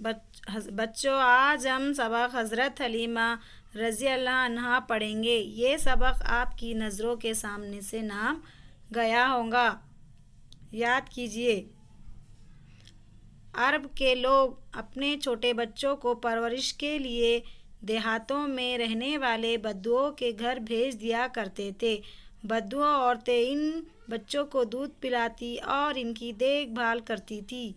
بچوں آج ہم سبق حضرت حلیمہ رضی اللہ عنہا پڑھیں گے۔ یہ سبق آپ کی نظروں کے سامنے سے نام گیا ہوگا، یاد کیجئے۔ عرب کے لوگ اپنے چھوٹے بچوں کو پرورش کے لیے دیہاتوں میں رہنے والے بدوؤں کے گھر بھیج دیا کرتے تھے۔ بدو عورتیں ان بچوں کو دودھ پلاتی اور ان کی دیکھ بھال کرتی تھیں۔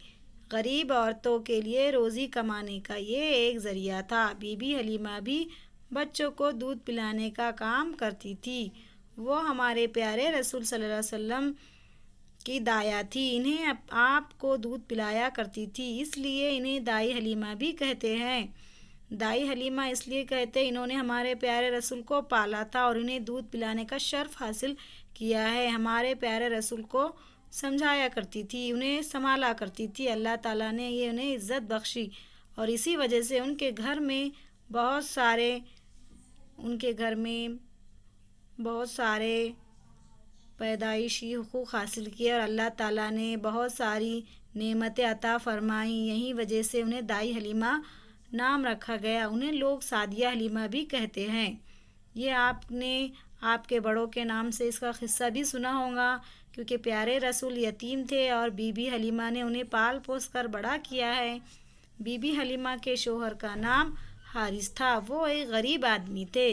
غریب عورتوں کے لیے روزی کمانے کا یہ ایک ذریعہ تھا۔ بی بی حلیمہ بھی بچوں کو دودھ پلانے کا کام کرتی تھی۔ وہ ہمارے پیارے رسول صلی اللہ علیہ وسلم کی دایا تھی، انہیں آپ کو دودھ پلایا کرتی تھی، اس لیے انہیں دائی حلیمہ بھی کہتے ہیں۔ دائی حلیمہ اس لیے کہتے انہوں نے ہمارے پیارے رسول کو پالا تھا اور انہیں دودھ پلانے کا شرف حاصل کیا ہے۔ ہمارے پیارے رسول کو سمجھایا کرتی تھی، انہیں سنبھالا کرتی تھی۔ اللہ تعالیٰ نے یہ انہیں عزت بخشی اور اسی وجہ سے ان کے گھر میں بہت سارے پیدائشی حقوق حاصل کیے اور اللہ تعالیٰ نے بہت ساری نعمتیں عطا فرمائیں۔ یہی وجہ سے انہیں دائی حلیمہ نام رکھا گیا۔ انہیں لوگ سعدیہ حلیمہ بھی کہتے ہیں۔ یہ آپ نے آپ کے بڑوں کے نام سے اس کا قصہ بھی سنا ہوگا، کیونکہ پیارے رسول یتیم تھے اور بی بی حلیمہ نے انہیں پال پوس کر بڑا کیا ہے۔ بی بی حلیمہ کے شوہر کا نام حارث تھا، وہ ایک غریب آدمی تھے،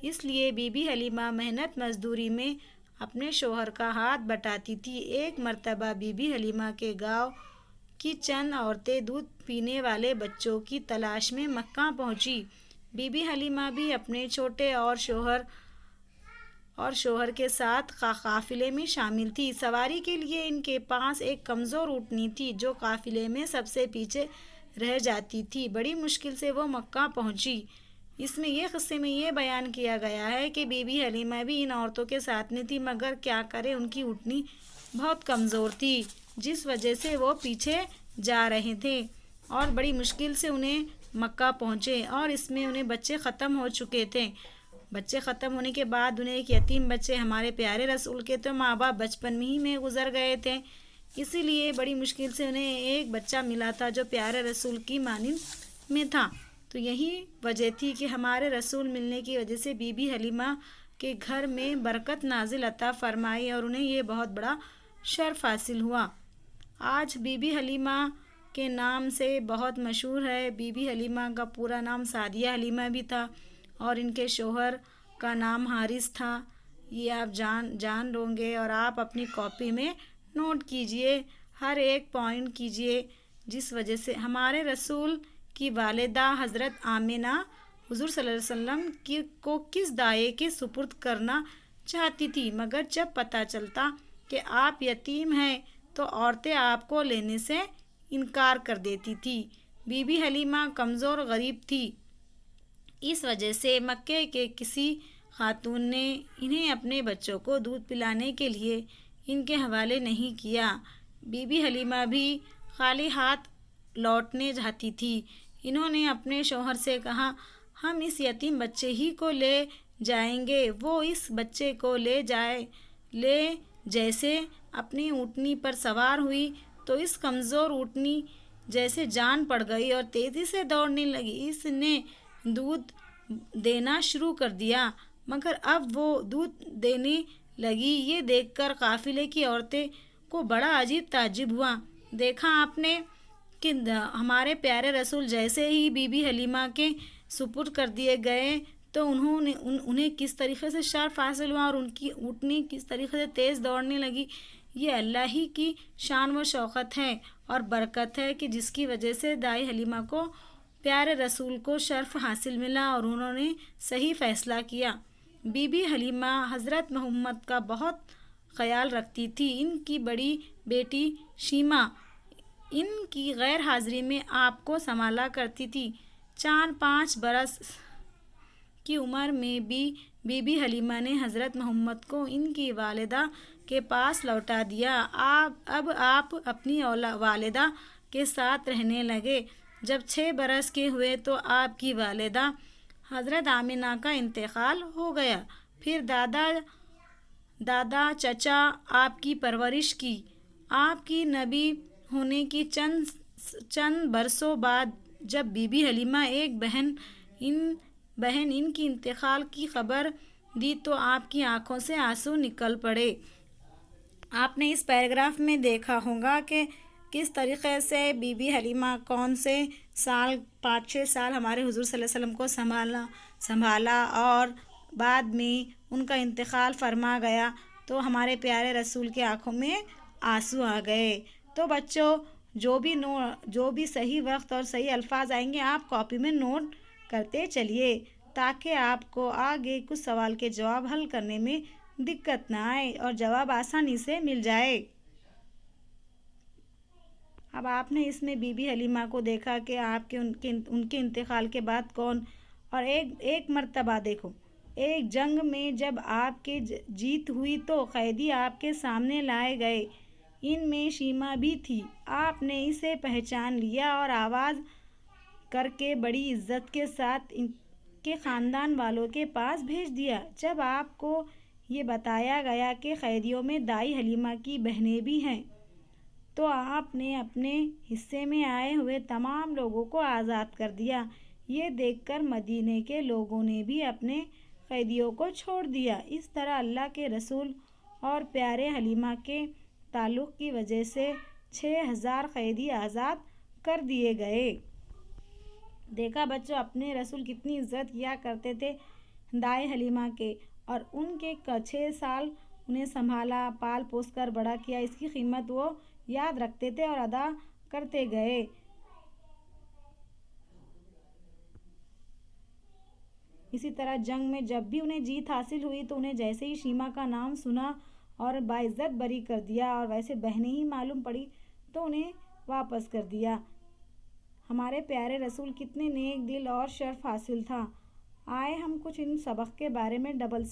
اس لیے بی بی حلیمہ محنت مزدوری میں اپنے شوہر کا ہاتھ بٹاتی تھی۔ ایک مرتبہ بی بی حلیمہ کے گاؤں کی چند عورتیں دودھ پینے والے بچوں کی تلاش میں مکہ پہنچی۔ بی بی حلیمہ بھی اپنے چھوٹے اور شوہر کے ساتھ قافلے میں شامل تھی۔ سواری کے لیے ان کے پاس ایک کمزور اونٹنی تھی جو قافلے میں سب سے پیچھے رہ جاتی تھی۔ بڑی مشکل سے وہ مکہ پہنچی۔ یہ قصے میں یہ بیان کیا گیا ہے کہ بی بی حلیمہ بھی ان عورتوں کے ساتھ میں تھی، مگر کیا کرے ان کی اونٹنی بہت کمزور تھی، جس وجہ سے وہ پیچھے جا رہے تھے اور بڑی مشکل سے انہیں مکہ پہنچے، اور اس میں انہیں بچے ختم ہو چکے تھے۔ بچے ختم ہونے کے بعد انہیں ایک یتیم بچے ہمارے پیارے رسول کے تو ماں باپ بچپن میں ہی میں گزر گئے تھے، اسی لیے بڑی مشکل سے انہیں ایک بچہ ملا تھا جو پیارے رسول کی مانند میں تھا۔ تو یہی وجہ تھی کہ ہمارے رسول ملنے کی وجہ سے بی بی حلیمہ کے گھر میں برکت نازل عطا فرمائی اور انہیں یہ بہت بڑا شرف حاصل ہوا۔ آج بی بی حلیمہ کے نام سے بہت مشہور ہے۔ بی بی حلیمہ کا پورا نام سعدیہ حلیمہ بھی تھا اور ان کے شوہر کا نام حارث تھا۔ یہ آپ جان لوں گے اور آپ اپنی کاپی میں نوٹ کیجئے، ہر ایک پوائنٹ کیجئے، جس وجہ سے ہمارے رسول کی والدہ حضرت آمنہ حضور صلی اللہ علیہ وسلم کو کس دائے کے سپرد کرنا چاہتی تھی، مگر جب پتہ چلتا کہ آپ یتیم ہیں تو عورتیں آپ کو لینے سے انکار کر دیتی تھی۔ بی بی حلیمہ کمزور غریب تھی، اس وجہ سے مکے کے کسی خاتون نے انہیں اپنے بچوں کو دودھ پلانے کے لیے ان کے حوالے نہیں کیا۔ بی بی حلیمہ بھی خالی ہاتھ لوٹنے جاتی تھی۔ انہوں نے اپنے شوہر سے کہا، ہم اس یتیم بچے ہی کو لے جائیں گے۔ وہ اس بچے کو لے جیسے اپنی اونٹنی پر سوار ہوئی تو اس کمزور اونٹنی جیسے جان پڑ گئی اور تیزی سے دوڑنے لگی۔ اس نے دودھ دینا شروع کر دیا، مگر اب وہ دودھ دینے لگی۔ یہ دیکھ کر قافلے کی عورتیں کو بڑا عجیب تعجب ہوا۔ دیکھا آپ نے کہ ہمارے پیارے رسول جیسے ہی بی بی حلیمہ کے سپرد کر دیے گئے تو انہیں کس طریقے سے شرف حاصل ہوا اور ان کی اونٹنی کس طریقے سے تیز دوڑنے لگی۔ یہ اللہ ہی کی شان و شوکت ہے اور برکت ہے کہ جس کی وجہ سے دائی حلیمہ کو پیارے رسول کو شرف حاصل ملا اور انہوں نے صحیح فیصلہ کیا۔ بی بی حلیمہ حضرت محمد کا بہت خیال رکھتی تھی۔ ان کی بڑی بیٹی شیمہ ان کی غیر حاضری میں آپ کو سنبھالا کرتی تھی۔ 4-5 برس کی عمر میں بھی بی بی حلیمہ نے حضرت محمد کو ان کی والدہ کے پاس لوٹا دیا۔ اب آپ اپنی والدہ کے ساتھ رہنے لگے۔ جب 6 برس کے ہوئے تو آپ کی والدہ حضرت آمنہ کا انتقال ہو گیا۔ پھر دادا چچا آپ کی پرورش کی۔ آپ کی نبی ہونے کی چند چند برسوں بعد جب بی بی حلیمہ ایک بہن ان کی انتقال کی خبر دی تو آپ کی آنکھوں سے آنسو نکل پڑے۔ آپ نے اس پیراگراف میں دیکھا ہوگا کہ کس طریقے سے بی بی حلیمہ کون سے سال 5-6 سال ہمارے حضور صلی اللہ علیہ وسلم کو سنبھالا اور بعد میں ان کا انتقال فرما گیا تو ہمارے پیارے رسول کی آنکھوں میں آنسو آ گئے۔ تو بچوں جو بھی صحیح وقت اور صحیح الفاظ آئیں گے آپ کاپی میں نوٹ کرتے چلیے تاکہ آپ کو آگے کچھ سوال کے جواب حل کرنے میں دقت نہ آئے اور جواب آسانی سے مل جائے۔ اب آپ نے اس میں بی بی حلیمہ کو دیکھا کہ ان کے انتقال کے بعد کون، اور ایک مرتبہ دیکھو ایک جنگ میں جب آپ کی جیت ہوئی تو قیدی آپ کے سامنے لائے گئے، ان میں شیمہ بھی تھی۔ آپ نے اسے پہچان لیا اور آواز کر کے بڑی عزت کے ساتھ ان کے خاندان والوں کے پاس بھیج دیا۔ جب آپ کو یہ بتایا گیا کہ قیدیوں میں دائی حلیمہ کی بہنیں بھی ہیں تو آپ نے اپنے حصے میں آئے ہوئے تمام لوگوں کو آزاد کر دیا۔ یہ دیکھ کر مدینے کے لوگوں نے بھی اپنے قیدیوں کو چھوڑ دیا۔ اس طرح اللہ کے رسول اور پیارے حلیمہ کے تعلق کی وجہ سے 6000 قیدی آزاد کر دیے گئے۔ دیکھا بچوں اپنے رسول کتنی عزت کیا کرتے تھے دائی حلیمہ کے، اور ان کے 6 سال انہیں سنبھالا پال پوس کر بڑا کیا، اس کی قیمت وہ یاد رکھتے تھے اور ادا کرتے گئے۔ اسی طرح جنگ میں جب بھی انہیں جیت حاصل ہوئی تو انہیں جیسے ہی شیمہ کا نام سنا اور باعزت بری کر دیا، اور ویسے بہنیں ہی معلوم پڑی تو انہیں واپس کر دیا۔ ہمارے پیارے رسول کتنے نیک دل اور شرف حاصل تھا۔ آئے ہم کچھ ان سبق کے بارے میں ڈبل